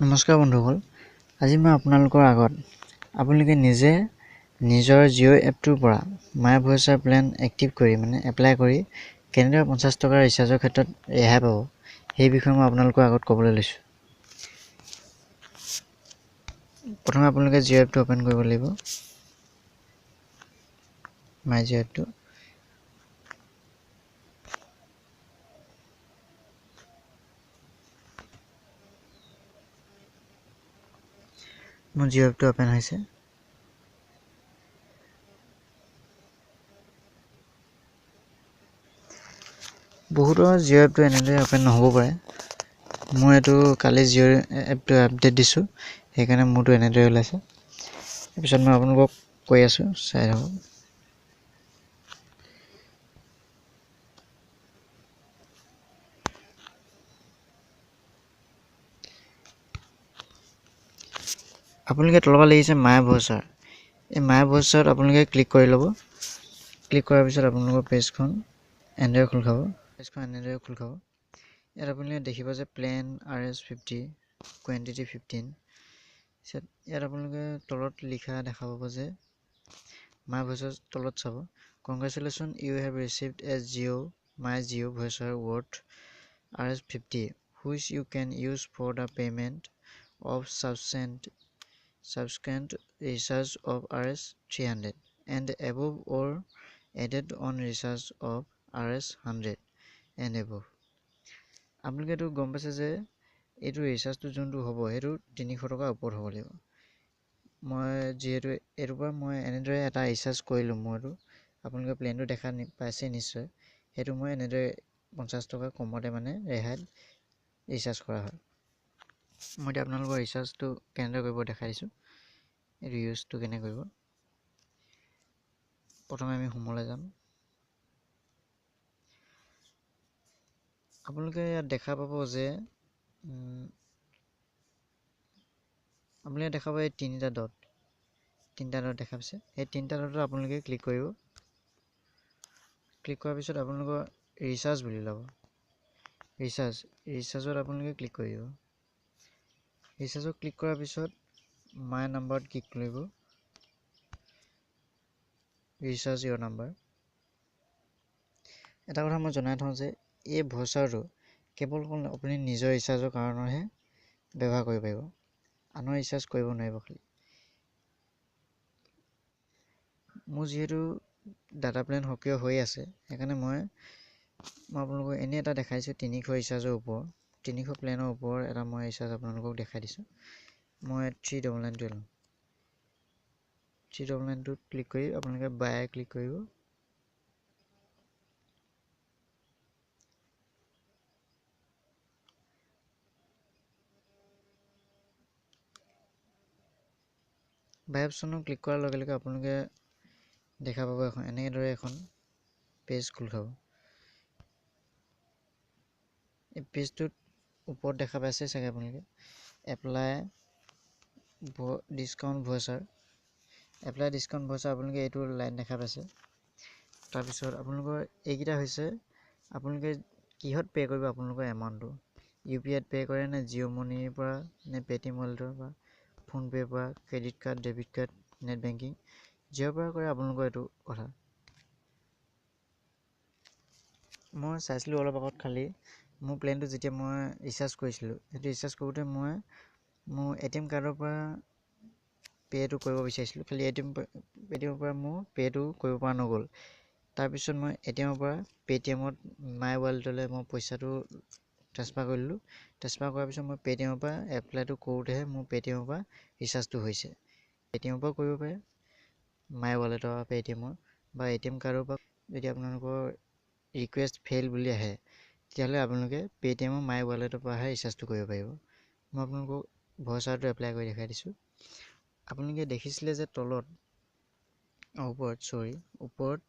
নমস্কাৰ বন্ধুসকল, আজি মই আপোনালোকৰ আগত আপোনালোকে নিজে নিজৰ জিঅ' এপটোৰ পৰা মাই ভইচাৰ প্লেন এক্টিভ কৰি এপ্লাই কৰি কেনেদৰে 50 টকাৰ ৰিচাৰ্জৰ ক্ষেত্ৰত ৰেহাই পাব সেই বিষয়ে মই আপোনালোকৰ আগত ক'বলৈ লৈছোঁ। প্ৰথমে আপোনালোকে জিঅ' এপটো অ'পেন কৰিব লাগিব। মাই জিঅ' এপটো মোৰ জিঅ' এপটো অ'পেন হৈছে। বহুতৰ জিঅ' এপটো এনেদৰে অ'পেন নহ'ব পাৰে। মোৰ এইটো কালি জিঅ' এপটো আপডেট দিছোঁ, সেইকাৰণে মোৰটো এনেদৰে ওলাইছে। তাৰপিছত মই আপোনালোকক কৈ আছোঁ, চাই থাকক। আপোনালোকে তলৰ পৰা লিখিছে মাই ভইচাৰ। এই মাই ভইচাৰত আপোনালোকে ক্লিক কৰি ল'ব। ক্লিক কৰাৰ পিছত আপোনালোকৰ পেজখন এনেদৰে খোল খাব। ইয়াত আপোনালোকে দেখিব যে প্লেন RS50 কোৱান্টিটি 15। ইয়াত আপোনালোকে তলত লিখা দেখা পাব যে মাই ভইচৰ তলত চাব, congratulations you have received a My Jio' voucher worth RS50 which you can use for the payment of subsequent recharge of RS300 and above or added on recharge of RS100 and above। আপোনালোকে এইটো গম পাইছে যে এইটো ৰিচাৰ্জটো যোনটো হ'ব সেইটো 300 টকাৰ ওপৰত হ'ব লাগিব। মই যিহেতু এইটোৰ পৰা মই এনেদৰে এটা ৰিচাৰ্জ কৰিলোঁ, মোৰটো আপোনালোকে প্লেনটো দেখা পাইছে নিশ্চয়। সেইটো মই এনেদৰে 50 টকা কমতে ৰেহাইত ৰিচাৰ্জ কৰা হয়। মই এতিয়া আপোনালোকৰ ৰিচাৰ্জটো কেনেদৰে কৰিব দেখাই দিছোঁ। এইটো ইউজটো কেনে কৰিব। প্ৰথমে আমি হোমলৈ যাম। আপোনালোকে ইয়াত দেখা পাব যে আপোনালোকে দেখা পাব এই তিনিটা ডট দেখা পাইছে। সেই তিনিটা ডটত আপোনালোকে ক্লিক কৰিব। ক্লিক কৰাৰ পিছত আপোনালোকৰ ৰিচাৰ্জ বুলি ল'ব। ৰিচাৰ্জত আপোনালোকে ক্লিক কৰিব। ৰিচাৰ্জত ক্লিক কৰাৰ পিছত মাই নাম্বাৰত ক্লিক কৰিব। ৰিচাৰ্জ ইয়ৰ নাম্বাৰ। এটা কথা মই জনাই থওঁ যে এই ভইচাৰটো কেৱল আপুনি নিজৰ ৰিচাৰ্জৰ কাৰণেহে ব্যৱহাৰ কৰিব পাৰিব, আনৰ ৰিচাৰ্জ কৰিব নোৱাৰিব। খালি মোৰ যিহেতু ডাটা প্লেন সক্ৰিয় হৈ আছে, সেইকাৰণে মই আপোনালোকক এনেই এটা দেখাইছোঁ 300 ৰিচাৰ্জৰ ওপৰত, 300 প্লেনৰ ওপৰত এটা মই ৰিচাৰ্জ আপোনালোকক দেখাই দিছোঁ। মই 399 ল'ম। 399টোত ক্লিক কৰি আপোনালোকে বাই ক্লিক কৰিব। বাই অপশ্যনত ক্লিক কৰাৰ লগে লগে আপোনালোকে দেখা পাব এনেদৰে এখন পেজ খোল খাব। এই পেজটোত ওপৰত দেখা পাইছে চাগে আপোনালোকে এপ্লাই ডিছকাউণ্ট ভইচাৰ। আপোনালোকে এইটো লাইন দেখা পাইছে। তাৰপিছত আপোনালোকৰ এইকেইটা হৈছে আপোনালোকে কিহত পে' কৰিব আপোনালোকৰ এমাউণ্টটো। UPIত পে' কৰে নে, জিঅ' মনিৰ পৰা নে, পে'টিএম ৱালেটৰ পৰা, ফোনপে'ৰ পৰা, credit card, debit card, net banking, জিঅ'ৰ পৰা কৰে আপোনালোকৰ এইটো কথা। মই চাইছিলোঁ অলপ আগত খালি মোৰ প্লেনটো যেতিয়া মই ৰিচাৰ্জ কৰিছিলোঁ, সেইটো ৰিচাৰ্জ কৰোঁতে মই মোৰ ATM কাৰ্ডৰ পৰা পে'টো কৰিব বিচাৰিছিলোঁ, খালি পে'টিএমৰ পৰা মোৰ পে'টো কৰিব পৰা নগ'ল। তাৰপিছত মই ATMৰ পৰা পে'টিএমত মাই ৱালেটলৈ মই পইচাটো ট্ৰান্সফাৰ কৰিলোঁ। ট্ৰান্সফাৰ কৰাৰ পিছত মই পে'টিএমৰ পৰা এপ্লাইটো কৰোঁতেহে মোৰ পে'টিএমৰ পৰা ৰিচাৰ্জটো হৈছে। পে'টিএমৰ পৰাও কৰিব পাৰে, মাই ৱালেটৰ পৰা পে'টিএমৰ বা ATM কাৰ্ডৰ পৰা। যদি আপোনালোকৰ ৰিকুৱেষ্ট ফেইল বুলি আহে, তেতিয়াহ'লে আপোনালোকে পে'টিএমৰ মাই ৱালেটৰ পৰাহে ৰিচাৰ্জটো কৰিব পাৰিব। মই আপোনালোকক ভইচাৰটো এপ্লাই কৰি দেখাই দিছোঁ। আপোনালোকে দেখিছিলে যে তলত ওপৰত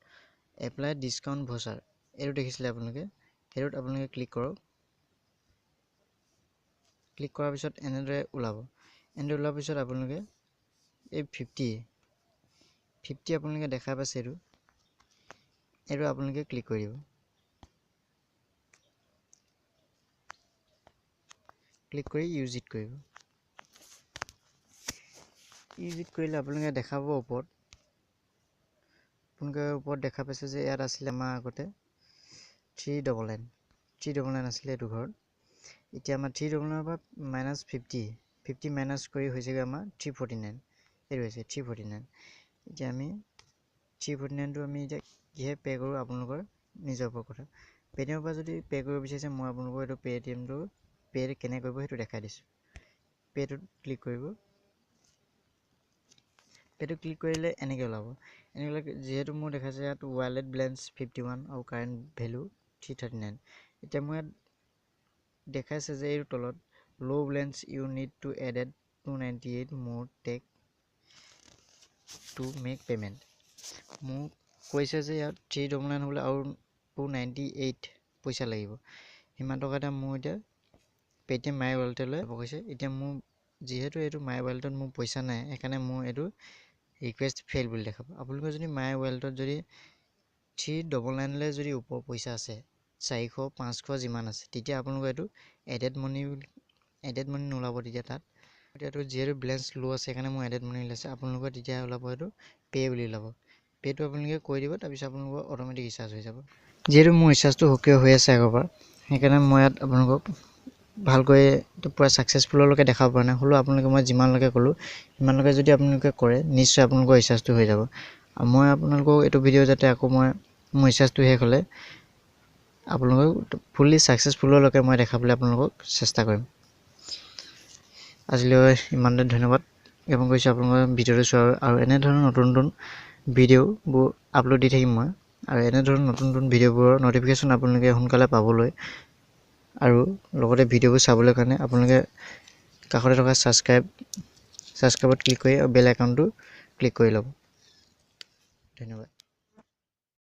এপ্লাই ডিছকাউণ্ট ভইচাৰ এইটো দেখিছিলে আপোনালোকে। সেইটোত আপোনালোকে ক্লিক কৰক। ক্লিক কৰাৰ পিছত এনেদৰে ওলাব। এনেদৰে ওলোৱাৰ পিছত আপোনালোকে এই 50 আপোনালোকে দেখা পাইছে, এইটো আপোনালোকে ক্লিক কৰি দিব। ক্লিক কৰি ইউজ ইট কৰিব। ইউজিট কৰিলে আপোনালোকে দেখাব ওপৰত দেখা পাইছে যে ইয়াত আছিলে আমাৰ আগতে 399 আছিলে এইটো ঘৰত। এতিয়া আমাৰ 399 পৰা -50 মাইনাছ কৰি হৈছেগৈ আমাৰ 349। এইটো হৈছে 349। এতিয়া আমি 349টো আমি এতিয়া কিহে পে' কৰোঁ আপোনালোকৰ নিজৰ ওপৰত কথা। পে'টিএমৰ পৰা যদি পে' কৰিব বিচাৰিছে মই আপোনালোকৰ এইটো পে'টিএমটো পে' কেনে কৰিব সেইটো দেখাই দিছোঁ। পে'টোত ক্লিক কৰিব। পে'টো ক্লিক কৰিলে এনেকৈ ওলাব। যিহেতু মোৰ দেখাইছে ইয়াত ৱালেট বেলেঞ্চ 51 আৰু কাৰেণ্ট ভেলু 339। এতিয়া মোৰ ইয়াত দেখাইছে যে এইটো তলত low' balance you need to added 298 মোৰ টেক টু মেক পে'মেণ্ট। মোক কৈছে যে ইয়াত 399 হ'বলৈ আৰু 298 পইচা লাগিব। সিমান টকা এটা মোৰ এতিয়া পে'টিএম মাই ৱালেটলৈ যাব কৈছে। এতিয়া মোৰ যিহেতু এইটো মাই ৱালেটত মোৰ পইচা নাই, সেইকাৰণে মোৰ এইটো ৰিকুৱেষ্ট ফেইল বুলি দেখাব। আপোনালোকৰ যদি মাই ৱালেটত যদি 399লৈ যদি ওপৰ পইচা আছে, 400 500 যিমান আছে, তেতিয়া আপোনালোকৰ এইটো এডেড মানি নোলাব। তেতিয়া এতিয়াতো যিহেতু বেলেঞ্চ ল' আছে সেইকাৰণে মোৰ এডেড মানি ওলাইছে। আপোনালোকৰ তেতিয়া ওলাব এইটো পে' বুলি ওলাব। পে'টো আপোনালোকে কৰি দিব, তাৰপিছত আপোনালোকৰ অট'মেটিক ৰিচাৰ্জ হৈ যাব। যিহেতু মোৰ ৰিচাৰ্জটো সক্ৰিয় হৈ আছে আগৰ পৰা, সেইকাৰণে মই ইয়াত আপোনালোকক ভালকৈ পূৰা ছাকচেছফুললৈকে দেখাব পৰা নাই। হ'লেও আপোনালোকে মই যিমানলৈকে ক'লোঁ সিমানলৈকে যদি আপোনালোকে কৰে নিশ্চয় আপোনালোকৰ ৰিচাৰ্জটো হৈ যাব। আৰু মই আপোনালোকক এইটো ভিডিঅ' যাতে আকৌ মোৰ ৰিচাৰ্জটো শেষ হ'লে আপোনালোকক ফুল্লি ছাকচেছফুললৈকে মই দেখাবলৈ আপোনালোকক চেষ্টা কৰিম। আজিলৈ ইমানতে ধন্যবাদ জ্ঞাপন কৰিছোঁ আপোনালোকৰ ভিডিঅ'টো চোৱাৰ। আৰু এনেধৰণৰ নতুন ভিডিঅ'বোৰ আপলোড দি থাকিম মই। আৰু এনেধৰণৰ নতুন ভিডিঅ'বোৰৰ ন'টিফিকেশ্যন আপোনালোকে সোনকালে পাবলৈ আৰু লগতে ভিডিঅ'বোৰ চাবলৈ কাৰণে আপোনালোকে কাষতে থকা ছাবস্ক্ৰাইবত ক্লিক কৰি বেল আইকনটো ক্লিক কৰি ল'ব। ধন্যবাদ।